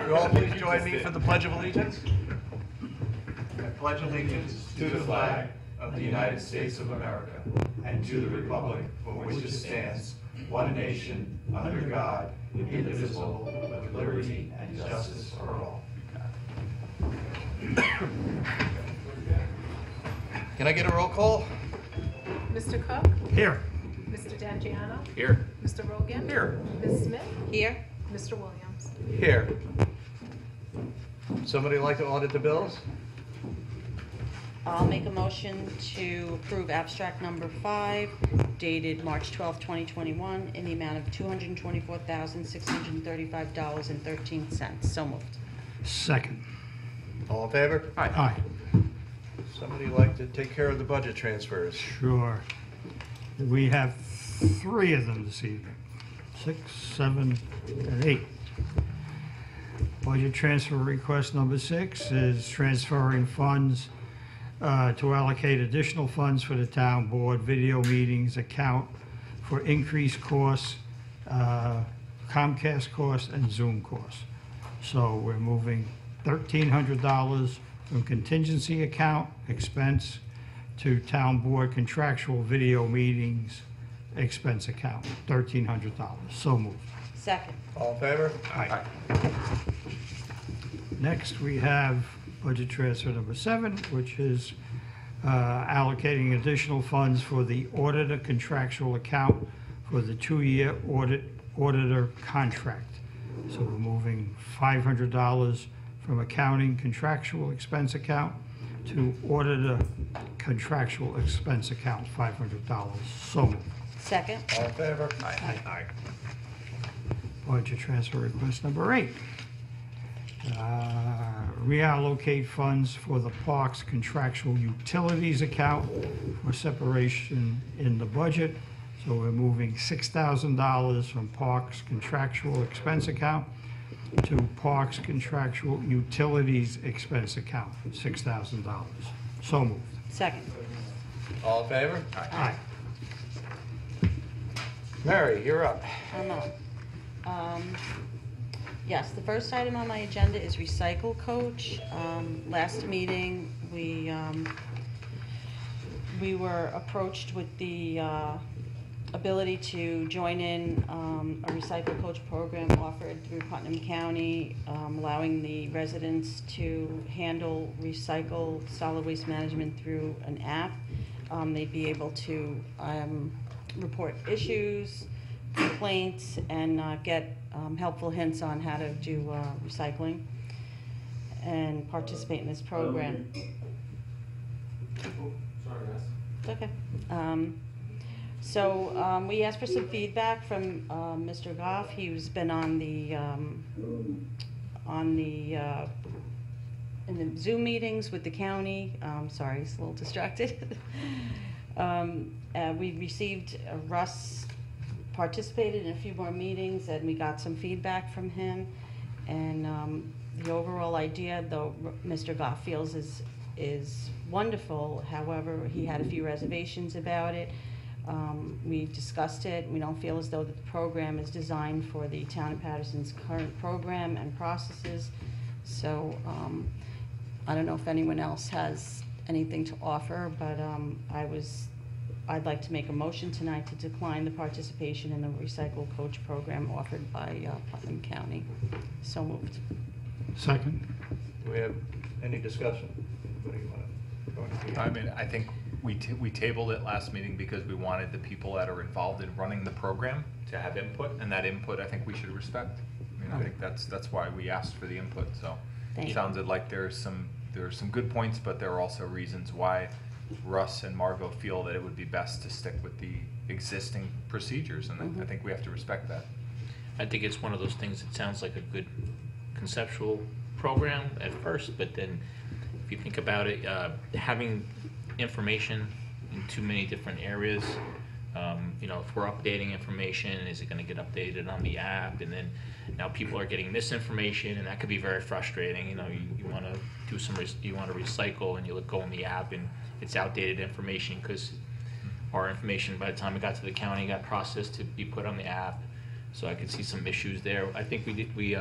You all please join me for the Pledge of Allegiance. I pledge allegiance to the flag of the United States of America and to the republic for which it stands, one nation, under God, indivisible, with liberty and justice for all. Can I get a roll call? Mr. Cook? Here. Mr. D'Angiano? Here. Mr. Rogan? Here. Ms. Smith? Here. Mr. Williams? Here. Somebody like to audit the bills? I'll make a motion to approve abstract number 5, dated March 12, 2021, in the amount of $224,635.13. So moved. Second. All in favor? Aye. Somebody like to take care of the budget transfers? Sure. We have 3 of them this evening. 6, 7, and 8. Budget transfer request number 6 is transferring funds to allocate additional funds for the town board video meetings account for increased costs, Comcast costs, and Zoom costs. So we're moving $1,300 from contingency account expense to town board contractual video meetings expense account, $1,300. So moved. Second. All in favor? Aye. Next, we have budget transfer number 7, which is allocating additional funds for the auditor contractual account for the 2-year auditor contract. So we're moving $500 from accounting contractual expense account to auditor contractual expense account, $500. So moved. Second. All in favor? Aye. Budget transfer request number 8. Reallocate funds for the parks contractual utilities account for separation in the budget. So we're moving $6,000 from parks contractual expense account to parks contractual utilities expense account, $6,000. So moved. Second. All in favor? Aye. Mary, you're up. I'm up. Yes, the first item on my agenda is Recycle Coach. Last meeting, we were approached with the ability to join in a Recycle Coach program offered through Putnam County, allowing the residents to handle recycle solid waste management through an app. They'd be able to report issues, complaints, and get helpful hints on how to do recycling and participate in this program. It's okay. So we asked for some feedback from Mr. Goff. He's been on the in the Zoom meetings with the county. Sorry, he's a little distracted. We received Russ participated in a few more meetings, and we got some feedback from him. And the overall idea, though Mr. Goff feels is wonderful, however, he had a few reservations about it. We discussed it. We don't feel as though the program is designed for the town of Patterson's current program and processes. So I don't know if anyone else has anything to offer, but I'd like to make a motion tonight to decline the participation in the Recycle Coach program offered by Putnam County. So moved. Second. Do we have any discussion? What do you want to? I mean, I think we tabled it last meeting because we wanted the people that are involved in running the program to have input, and that input I think we should respect. I mean, I think that's why we asked for the input. So Thank it you. sounded like there are some good points, but there are also reasons why Russ and Margot feel that it would be best to stick with the existing procedures, and I think we have to respect that. I think it's one of those things that sounds like a good conceptual program at first, but then if you think about it, having information in too many different areas, you know, if we're updating information, is it going to get updated on the app? And then now people are getting misinformation, and that could be very frustrating. You know, you want to do you want to recycle, and you go in the app, and it's outdated information because our information by the time it got to the county got processed to be put on the app. So I could see some issues there. I think we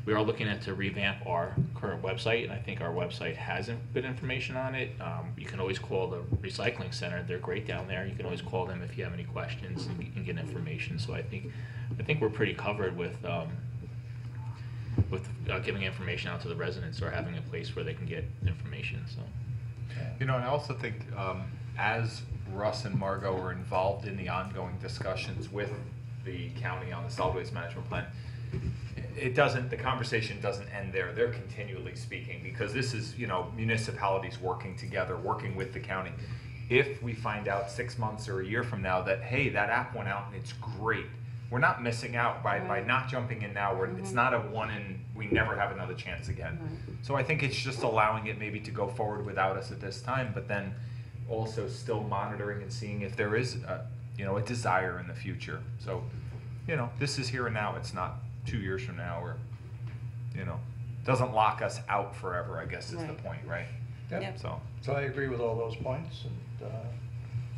we are looking at to revamp our current website, and I think our website has good information on it. You can always call the recycling center; they're great down there. You can always call them if you have any questions and get information. So I think we're pretty covered with giving information out to the residents or having a place where they can get information. So. You know, and I also think as Russ and Margot are involved in the ongoing discussions with the county on the solid waste management plan, the conversation doesn't end there. They're continually speaking because this is, you know, municipalities working together, working with the county. If we find out 6 months or a year from now that, hey, that app went out and it's great, we're not missing out by not jumping in now. It's not a one and we never have another chance again. So I think it's just allowing it maybe to go forward without us at this time, but then also still monitoring and seeing if there is a desire in the future. So, you know, this is here and now. It's not 2 years from now, or, you know, doesn't lock us out forever, I guess is the point, right? Yep. So I agree with all those points, and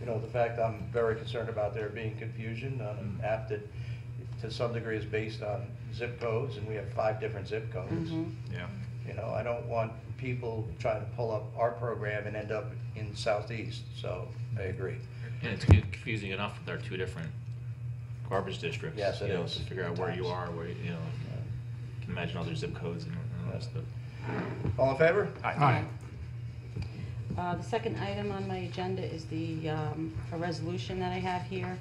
you know, the fact I'm very concerned about there being confusion on an app that to some degree is based on zip codes, and we have 5 different zip codes. Yeah. You know, I don't want people trying to pull up our program and end up in Southeast, so I agree. And it's confusing enough with our 2 different garbage districts. Yes, it is. To figure out where you are, where you know, you can imagine other zip codes and all that stuff. All in favor? Aye. The second item on my agenda is a resolution that I have here,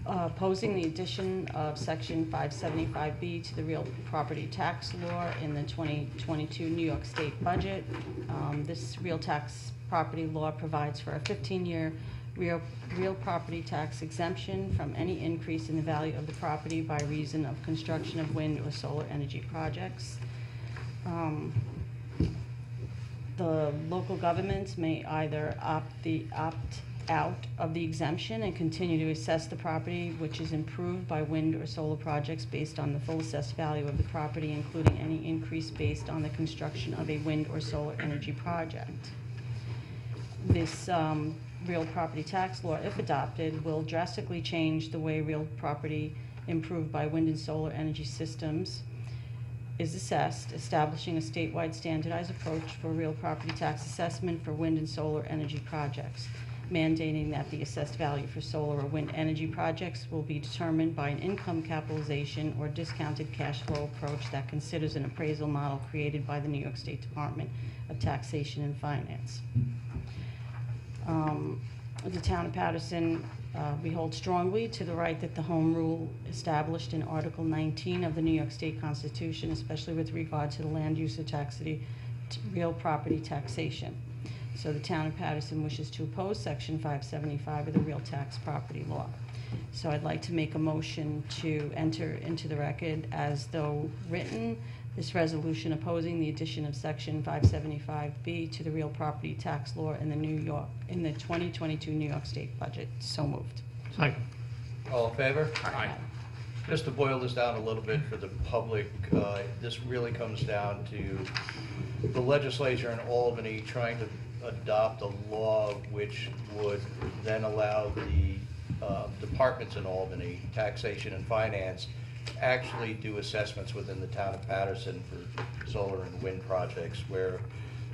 opposing the addition of Section 575B to the real property tax law in the 2022 New York State budget. This real tax property law provides for a 15-year real property tax exemption from any increase in the value of the property by reason of construction of wind or solar energy projects. The local governments may either opt out of the exemption and continue to assess the property which is improved by wind or solar projects based on the full assessed value of the property, including any increase based on the construction of a wind or solar energy project. This real property tax law, if adopted, will drastically change the way real property improved by wind and solar energy systems is assessed, establishing a statewide standardized approach for real property tax assessment for wind and solar energy projects, mandating that the assessed value for solar or wind energy projects will be determined by an income capitalization or discounted cash flow approach that considers an appraisal model created by the New York State Department of Taxation and Finance. The town of Patterson, we hold strongly to the right that the home rule established in Article 19 of the New York State Constitution, especially with regard to the land use of real property taxation. So the town of Patterson wishes to oppose Section 575 of the real tax property law. So I'd like to make a motion to enter into the record as though written this resolution opposing the addition of Section 575B to the real property tax law in the 2022 New York State budget. So moved. Second. All in favor? Aye. Just to boil this down a little bit for the public, this really comes down to the legislature in Albany trying to adopt a law which would then allow the departments in Albany, taxation and finance, actually do assessments within the town of Patterson for solar and wind projects, where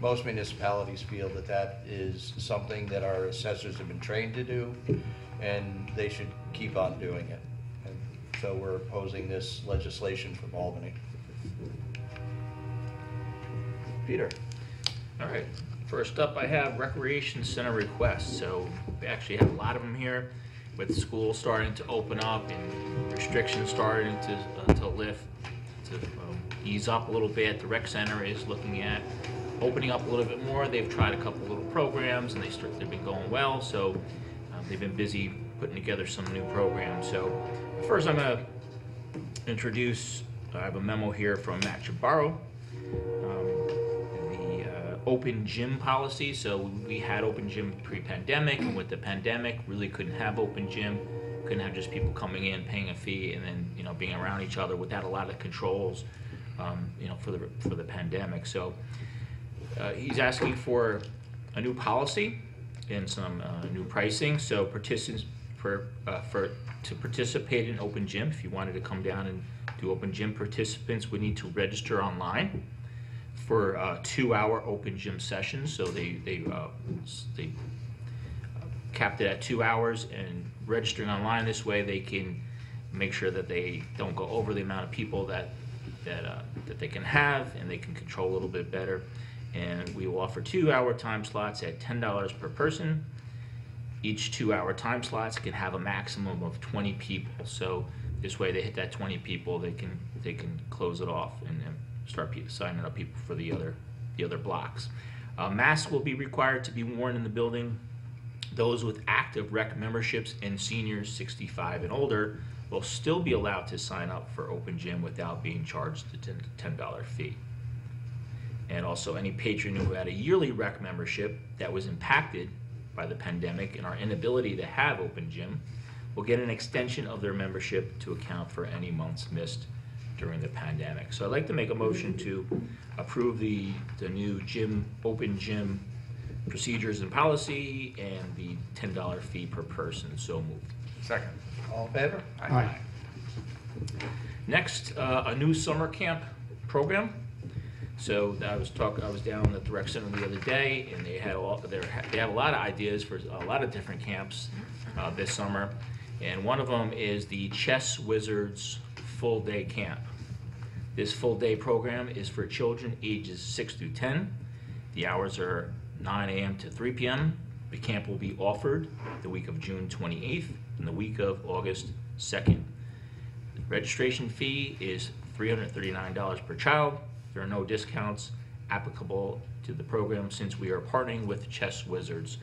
most municipalities feel that that is something that our assessors have been trained to do, and they should keep on doing it. And so we're opposing this legislation from Albany. Peter. All right. First up, I have recreation center requests. So we actually have a lot of them here, with school starting to open up and restrictions starting to lift, to ease up a little bit. The rec center is looking at opening up a little bit more. They've tried a couple little programs and they've been going well. So they've been busy putting together some new programs. So first I'm going to introduce, I have a memo here from Matt Chabarro. Open gym policy. So we had open gym pre-pandemic, and with the pandemic really couldn't have open gym, couldn't have just people coming in paying a fee and then being around each other without a lot of controls for the pandemic. So he's asking for a new policy and some new pricing. So to participate in open gym. If you wanted to come down and do open gym, participants would need to register online for 2-hour open gym sessions. So they capped it at 2 hours, and registering online this way they can make sure that they don't go over the amount of people that they can have, and they can control a little bit better. And we will offer 2-hour time slots at $10 per person. Each 2-hour time slots can have a maximum of 20 people. So this way they hit that 20 people, they can close it off and then start signing up people for the other blocks. Masks will be required to be worn in the building. Those with active rec memberships and seniors 65 and older will still be allowed to sign up for open gym without being charged the $10 fee. And also any patron who had a yearly rec membership that was impacted by the pandemic and our inability to have open gym will get an extension of their membership to account for any months missed during the pandemic. So I'd like to make a motion to approve the new open gym procedures and policy and the $10 fee per person. So moved. Second. All in favor? Aye. Next, a new summer camp program. So I was down at the rec center the other day, and they have a lot of ideas for a lot of different camps this summer, and one of them is the Chess Wizards full day camp. This full day program is for children ages 6 through 10. The hours are 9 a.m. to 3 p.m. The camp will be offered the week of June 28th and the week of August 2nd. The registration fee is $339 per child. There are no discounts applicable to the program since we are partnering with Chess Wizards.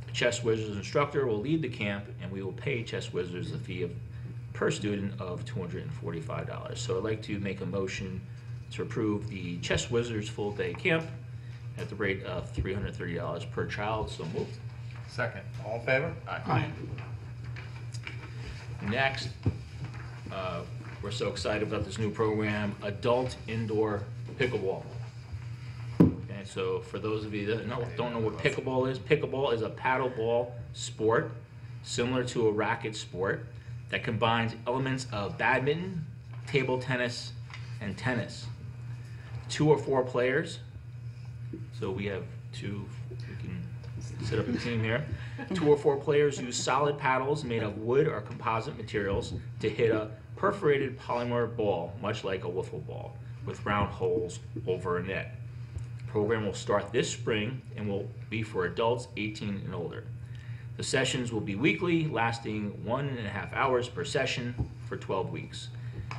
The Chess Wizards instructor will lead the camp, and we will pay Chess Wizards a fee per student of $245. So I'd like to make a motion to approve the Chess Wizards full day camp at the rate of $330 per child. So moved. Second. All in favor? Aye. Next, we're so excited about this new program, Adult Indoor Pickleball. Okay, so for those of you that don't know what pickleball is a paddleball sport similar to a racket sport that combines elements of badminton, table tennis, and tennis. 2 or 4 players. So we have 2, we can set up a team here. 2 or 4 players use solid paddles made of wood or composite materials to hit a perforated polymer ball, much like a wiffle ball, with round holes over a net. The program will start this spring and will be for adults 18 and older. The sessions will be weekly, lasting 1.5 hours per session for 12 weeks.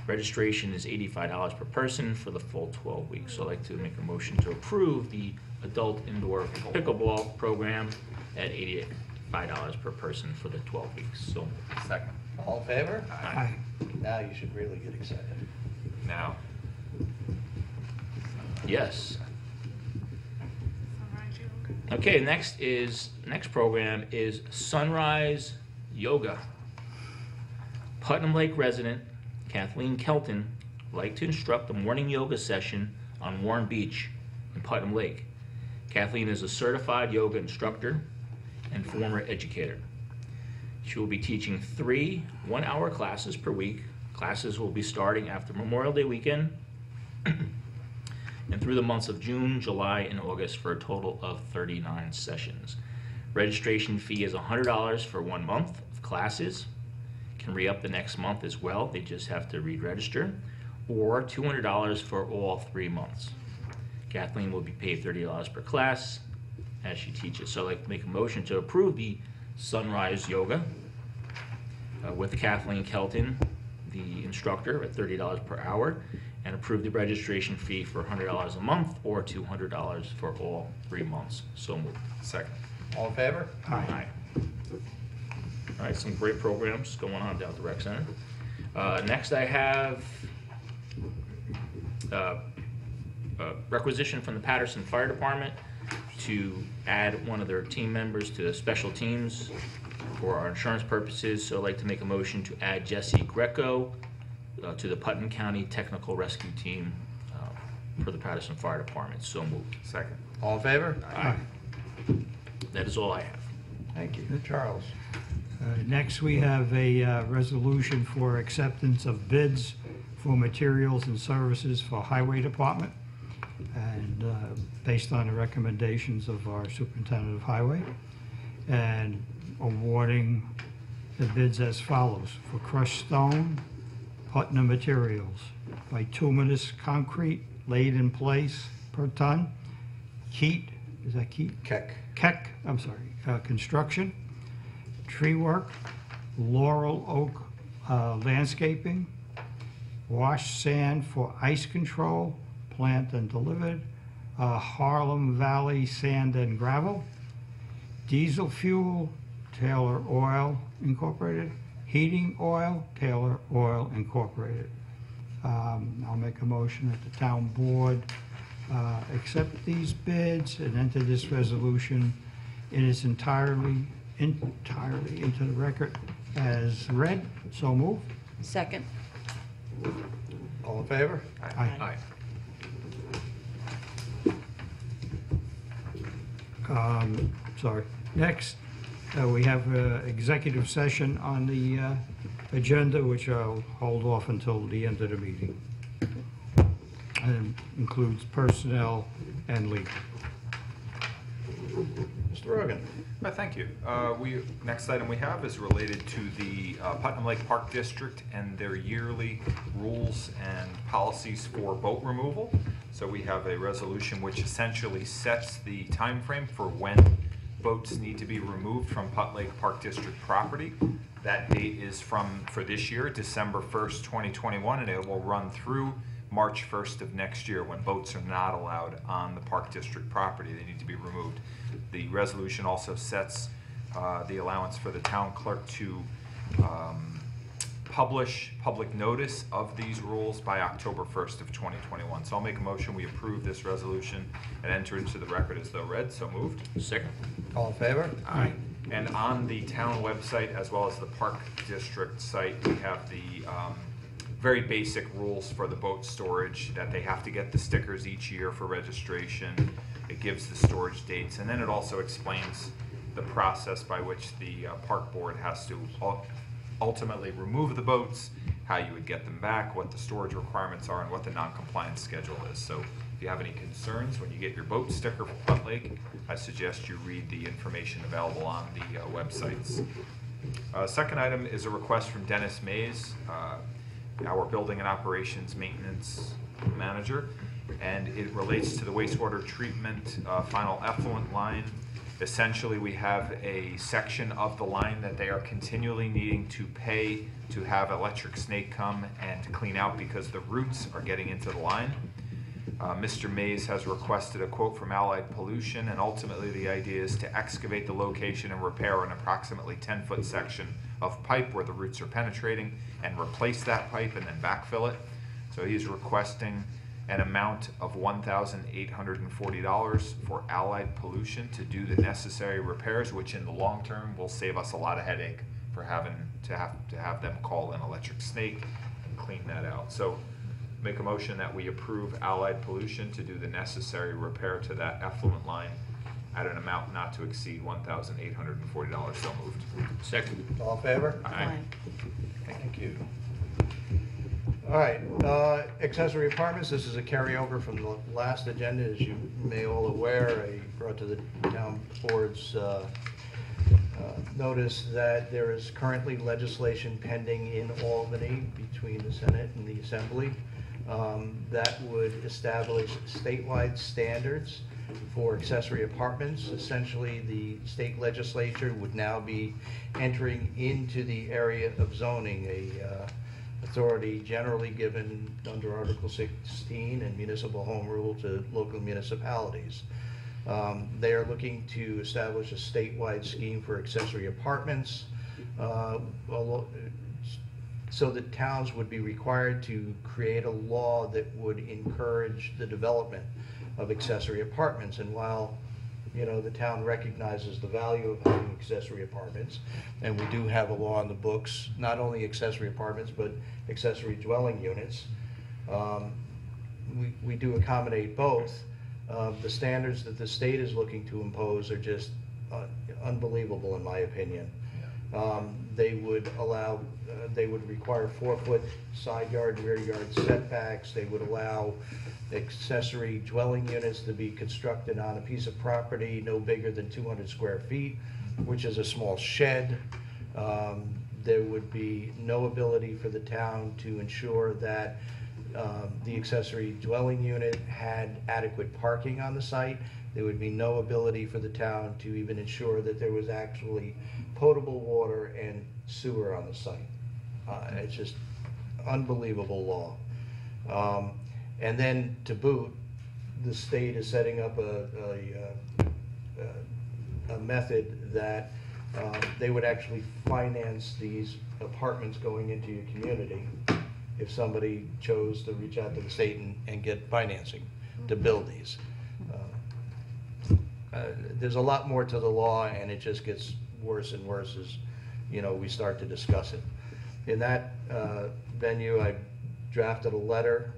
Registration is $85 per person for the full 12 weeks. So I'd like to make a motion to approve the Adult Indoor Pickleball program at $85 per person for the 12 weeks. So Second. All in favor? Aye. Now you should really get excited. Now. yes. Okay, next program is Sunrise Yoga. Putnam Lake resident Kathleen Kelton would like to instruct a morning yoga session on Warren Beach in Putnam Lake. Kathleen is a certified yoga instructor and former educator. She will be teaching 3 one-hour classes per week. Classes will be starting after Memorial Day weekend and through the months of June, July, and August for a total of 39 sessions. Registration fee is $100 for 1 month of classes. Can re-up the next month as well. They just have to re-register, or $200 for all 3 months. Kathleen will be paid $30 per class as she teaches. So I'd like to make a motion to approve the Sunrise Yoga with Kathleen Kelton, the instructor, at $30 per hour, and approve the registration fee for $100 a month or $200 for all 3 months. So moved. Second. All in favor? Aye. All right, some great programs going on down at the rec center. Next I have requisition from the Patterson Fire Department to add one of their team members to the special teams for our insurance purposes. So I'd like to make a motion to add Jesse Greco to the Putnam County Technical Rescue Team for the Patterson Fire Department. So moved. Second. All in favor? Aye. That is all I have. Thank you. Charles? Next, we have a resolution for acceptance of bids for materials and services for Highway Department, and based on the recommendations of our Superintendent of Highway, and awarding the bids as follows: for crushed stone, Putnam Materials, bituminous concrete laid in place per ton, Keat, is that Keat? Keck, I'm sorry, construction, tree work, Laurel Oak landscaping, wash sand for ice control, plant and delivered, Harlem Valley Sand and Gravel, diesel fuel, Taylor Oil Incorporated, heating oil, Taylor Oil Incorporated. I'll make a motion that the town board accept these bids and enter this resolution in its entirely into the record as read. So moved. Second. All in favor? Aye. Sorry. Next, we have executive session on the agenda, which I'll hold off until the end of the meeting. And includes personnel and legal. Mr. Rogan? Thank you. Next item we have is related to the Putnam Lake Park District and their yearly rules and policies for boat removal. So we have a resolution which essentially sets the time frame for when boats need to be removed from Put Lake Park District property. That date is for this year, December 1st, 2021, and it will run through March 1st of next year, when boats are not allowed on the Park District property. They need to be removed. The resolution also sets the allowance for the town clerk to publish public notice of these rules by October 1st of 2021. So I'll make a motion, we approve this resolution and enter into the record as though read. So moved. Second. All in favor? Aye. And on the town website, as well as the Park District site, we have the very basic rules for the boat storage, that they have to get the stickers each year for registration. It gives the storage dates, and then it also explains the process by which the park board has to ultimately remove the boats, how you would get them back, what the storage requirements are, and what the non-compliance schedule is. So if you have any concerns when you get your boat sticker from Putt Lake, I suggest you read the information available on the websites. Second item is a request from Dennis Mays, our Building and Operations Maintenance Manager, and it relates to the wastewater treatment final effluent line. Essentially, we have a section of the line that they are continually needing to pay to have Electric Snake come and clean out because the roots are getting into the line. Mr. Mays has requested a quote from Allied Pollution, and ultimately the idea is to excavate the location and repair an approximately 10-foot section of pipe where the roots are penetrating and replace that pipe and then backfill it. So he's requesting an amount of $1,840 for Allied Pollution to do the necessary repairs, which in the long term will save us a lot of headache for having to have them call in Electric Snake and clean that out. So make a motion that we approve Allied Pollution to do the necessary repair to that effluent line at an amount not to exceed $1,840. So moved. Second. All in favor? Aye. Thank you. All right, accessory apartments, this is a carryover from the last agenda. As you may all aware, I brought to the town board's notice that there is currently legislation pending in Albany between the Senate and the Assembly that would establish statewide standards for accessory apartments. Essentially, the state legislature would now be entering into the area of zoning, authority generally given under Article 16 and municipal home rule to local municipalities. They are looking to establish a statewide scheme for accessory apartments, so that towns would be required to create a law that would encourage the development of accessory apartments. And while the town recognizes the value of having accessory apartments, and we do have a law on the books, not only accessory apartments, but accessory dwelling units. We do accommodate both. The standards that the state is looking to impose are just unbelievable, in my opinion. They would allow, they would require 4-foot side yard and rear yard setbacks. They would allow accessory dwelling units to be constructed on a piece of property no bigger than 200 square feet, which is a small shed. There would be no ability for the town to ensure that the accessory dwelling unit had adequate parking on the site. There would be no ability for the town to even ensure that there was actually potable water and sewer on the site. It's just unbelievable law. And then to boot, the state is setting up a method that they would actually finance these apartments going into your community if somebody chose to reach out to the state and get financing to build these. There's a lot more to the law, and it just gets worse and worse as, you know, we start to discuss it. In that venue, I drafted a letter,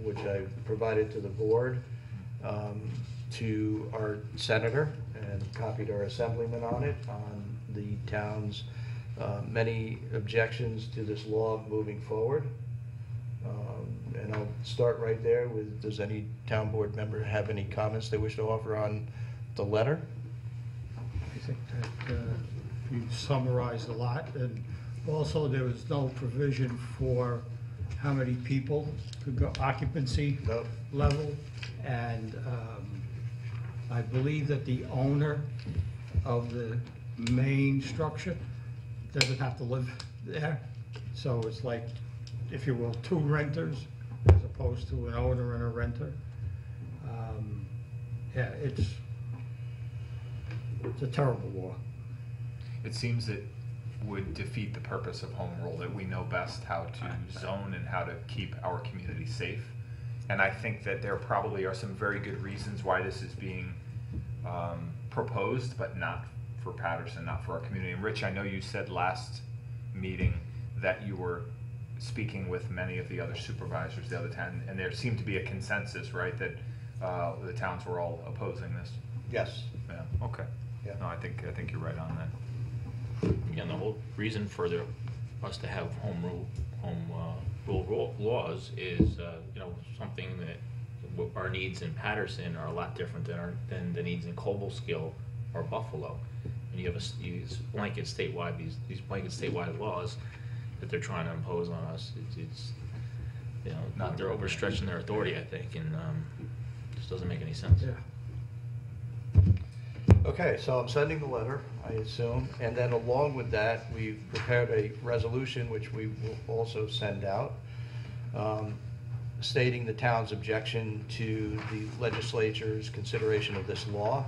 which I provided to the board, to our senator, and copied our assemblyman on it, on the town's many objections to this law moving forward. And I'll start right there with, does any town board member have any comments they wish to offer on the letter? I think that you summarized a lot, and also there was no provision for how many people could go occupancy No. level, and I believe that the owner of the main structure doesn't have to live there, so it's like, if you will, two renters as opposed to an owner and a renter. Yeah, it's a terrible law. It seems it would defeat the purpose of home rule, that we know best how to zone and how to keep our community safe. And I think that there probably are some very good reasons why this is being proposed, but not for Patterson, not for our community. And Rich, I know you said last meeting that you were speaking with many of the other supervisors, the other 10, and there seemed to be a consensus, right, that the towns were all opposing this. Yes. Yeah. Okay. Yeah. No, I think you're right on that. And the whole reason for us to have home rule laws is, you know, something that our needs in Patterson are a lot different than the needs in Cobleskill or Buffalo. And you have these blanket statewide laws that they're trying to impose on us. It's you know, they're overstretching their authority, I think, and just doesn't make any sense. Yeah. Okay, so I'm sending the letter, I assume, and then along with that, we've prepared a resolution, which we will also send out, stating the town's objection to the legislature's consideration of this law.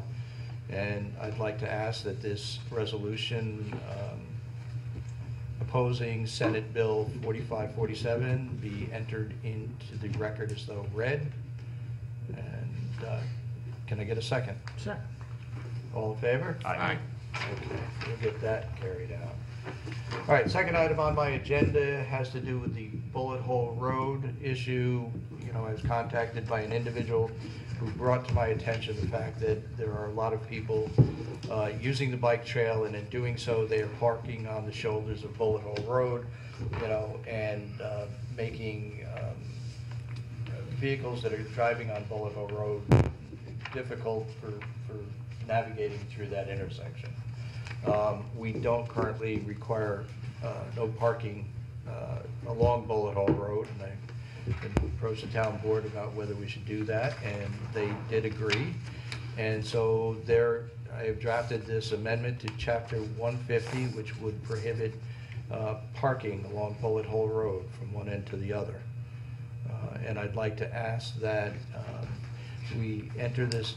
And I'd like to ask that this resolution opposing Senate Bill 4547 be entered into the record as though read. And can I get a second? Second. All in favor? Aye. Okay, we'll get that carried out. All right, second item on my agenda has to do with the Bullet Hole Road issue. You know, I was contacted by an individual who brought to my attention the fact that there are a lot of people using the bike trail, and in doing so, they are parking on the shoulders of Bullet Hole Road, you know, and making vehicles that are driving on Bullet Hole Road difficult for navigating through that intersection. We don't currently require no parking along Bullet Hole Road, and I approached the town board about whether we should do that, and they did agree. And so I have drafted this amendment to Chapter 150, which would prohibit parking along Bullet Hole Road from one end to the other. And I'd like to ask that we enter this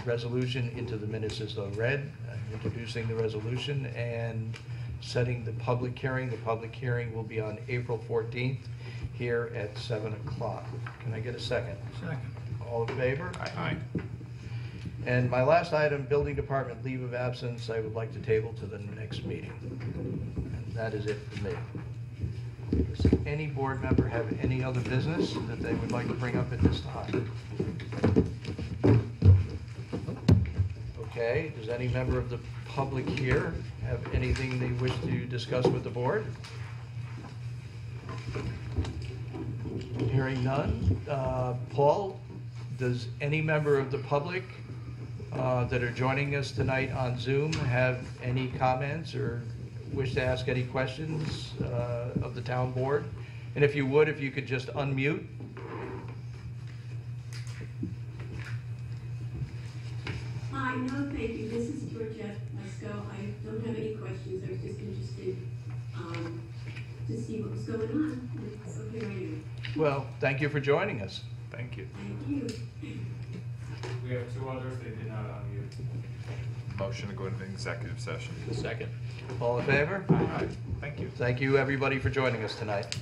resolution into the minutes as though read, introducing the resolution and setting the public hearing. The public hearing will be on April 14th here at 7 o'clock. Can I get a second? Second. All in favor? Aye. And my last item, building department leave of absence, I would like to table to the next meeting. And that is it for me. Does any board member have any other business that they would like to bring up at this time? Okay. Okay, does any member of the public here have anything they wish to discuss with the board? Hearing none. Paul, does any member of the public that are joining us tonight on Zoom have any comments or wish to ask any questions of the town board? And if you would, if you could just unmute. Hi, no, thank you. This is Georgette Lesko. I don't have any questions. I was just interested to see what was going on. So here I am. Well, thank you for joining us. Thank you. Thank you. We have two others, they did not unmute. Motion to go into executive session. Second. All in favor? Aye. Thank you. Thank you, everybody, for joining us tonight.